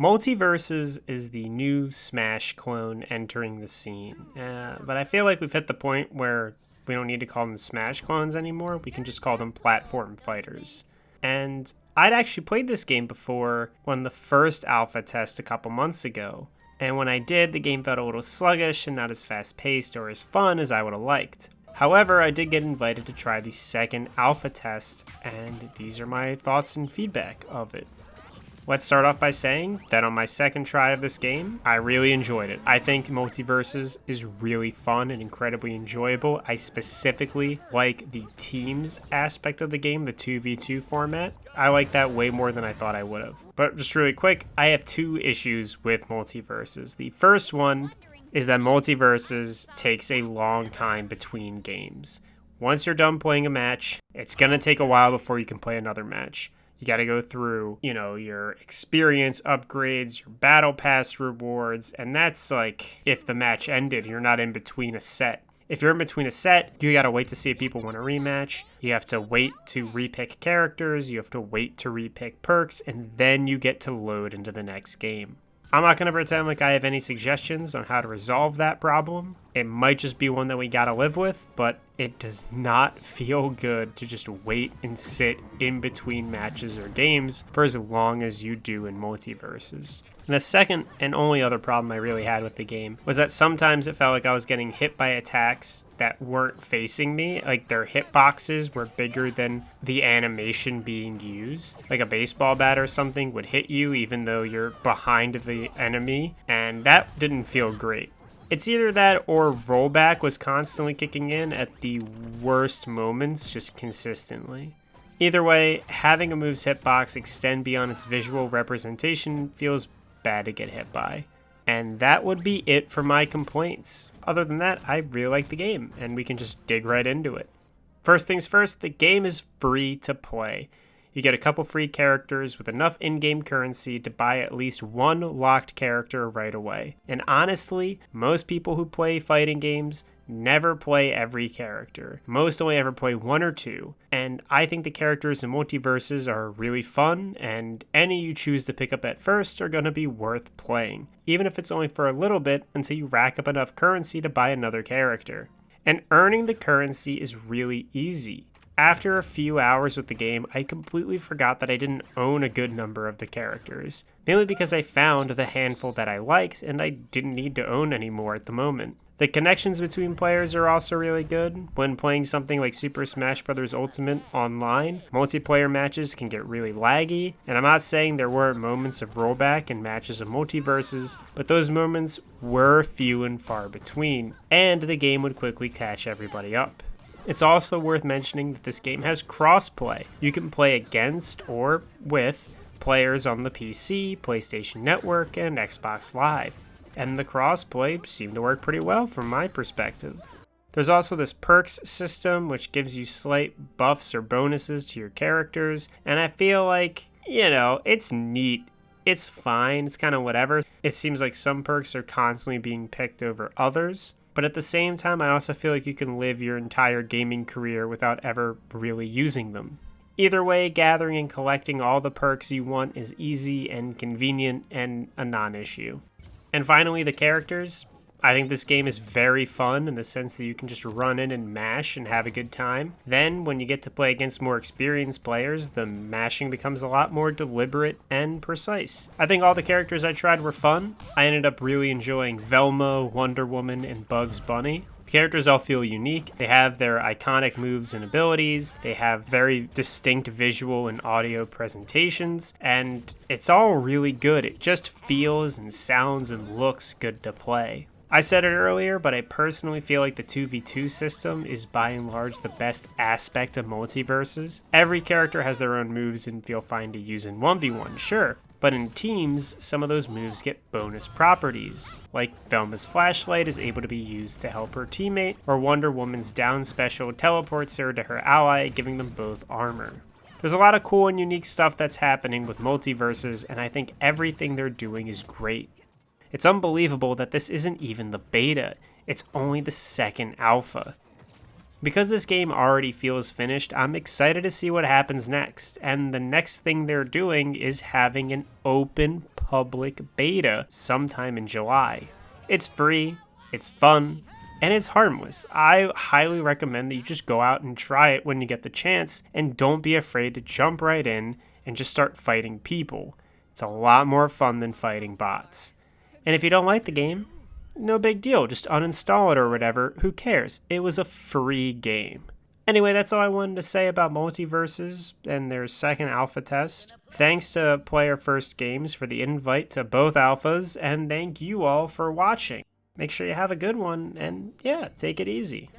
Multiverses is the new Smash clone entering the scene, but I feel like we've hit the point where we don't need to call them Smash clones anymore. We can just call them platform fighters. And I'd actually played this game before on the first alpha test a couple months ago. And when I did, the game felt a little sluggish and not as fast-paced or as fun as I would have liked. However, I did get invited to try the second alpha test, and these are my thoughts and feedback of it. Let's start off by saying that on my second try of this game, I really enjoyed it. I think Multiverses is really fun and incredibly enjoyable. I specifically like the teams aspect of the game, the 2v2 format. I like that way more than I thought I would have. But just really quick, I have two issues with Multiverses. The first one is that Multiverses takes a long time between games. Once you're done playing a match, it's gonna take a while before you can play another match. You got to go through, your experience upgrades, your battle pass rewards, and that's like if the match ended, you're not in between a set. If you're in between a set, you got to wait to see if people want a rematch. You have to wait to repick characters, you have to wait to repick perks, and then you get to load into the next game. I'm not going to pretend like I have any suggestions on how to resolve that problem. It might just be one that we got to live with, but it does not feel good to just wait and sit in between matches or games for as long as you do in Multiverses. And the second and only other problem I really had with the game was that sometimes it felt like I was getting hit by attacks that weren't facing me. Like their hitboxes were bigger than the animation being used. Like a baseball bat or something would hit you even though you're behind the enemy, and that didn't feel great. It's either that or rollback was constantly kicking in at the worst moments just consistently. Either way, having a move's hitbox extend beyond its visual representation feels bad to get hit by. And that would be it for my complaints. Other than that, I really like the game, and we can just dig right into it. First things first, the game is free to play. You get a couple free characters with enough in-game currency to buy at least one locked character right away. And honestly, most people who play fighting games never play every character. Most only ever play one or two. And I think the characters in Multiverses are really fun, and any you choose to pick up at first are going to be worth playing, even if it's only for a little bit until you rack up enough currency to buy another character. And earning the currency is really easy. After a few hours with the game, I completely forgot that I didn't own a good number of the characters, mainly because I found the handful that I liked and I didn't need to own any more at the moment. The connections between players are also really good. When playing something like Super Smash Bros. Ultimate online, multiplayer matches can get really laggy, and I'm not saying there weren't moments of rollback in matches of Multiverses, but those moments were few and far between, and the game would quickly catch everybody up. It's also worth mentioning that this game has crossplay. You can play against or with players on the PC, PlayStation Network, and Xbox Live. And the crossplay seemed to work pretty well from my perspective. There's also this perks system, which gives you slight buffs or bonuses to your characters, and I feel like, it's neat. It's fine, it's kind of whatever. It seems like some perks are constantly being picked over others. But at the same time, I also feel like you can live your entire gaming career without ever really using them. Either way, gathering and collecting all the perks you want is easy and convenient and a non-issue. And finally, the characters. I think this game is very fun in the sense that you can just run in and mash and have a good time. Then, when you get to play against more experienced players, the mashing becomes a lot more deliberate and precise. I think all the characters I tried were fun. I ended up really enjoying Velma, Wonder Woman, and Bugs Bunny. The characters all feel unique. They have their iconic moves and abilities. They have very distinct visual and audio presentations, and it's all really good. It just feels and sounds and looks good to play. I said it earlier, but I personally feel like the 2v2 system is by and large the best aspect of Multiverses. Every character has their own moves and feel fine to use in 1v1, sure. But in teams, some of those moves get bonus properties, like Velma's flashlight is able to be used to help her teammate, or Wonder Woman's down special teleports her to her ally, giving them both armor. There's a lot of cool and unique stuff that's happening with Multiverses, and I think everything they're doing is great. It's unbelievable that this isn't even the beta, it's only the second alpha. Because this game already feels finished, I'm excited to see what happens next, and the next thing they're doing is having an open public beta sometime in July. It's free, it's fun, and it's harmless. I highly recommend that you just go out and try it when you get the chance, and don't be afraid to jump right in and just start fighting people. It's a lot more fun than fighting bots. And if you don't like the game, no big deal, just uninstall it or whatever, who cares? It was a free game. Anyway, that's all I wanted to say about Multiverses and their second alpha test. Thanks to Player First Games for the invite to both alphas, and thank you all for watching. Make sure you have a good one, and yeah, take it easy.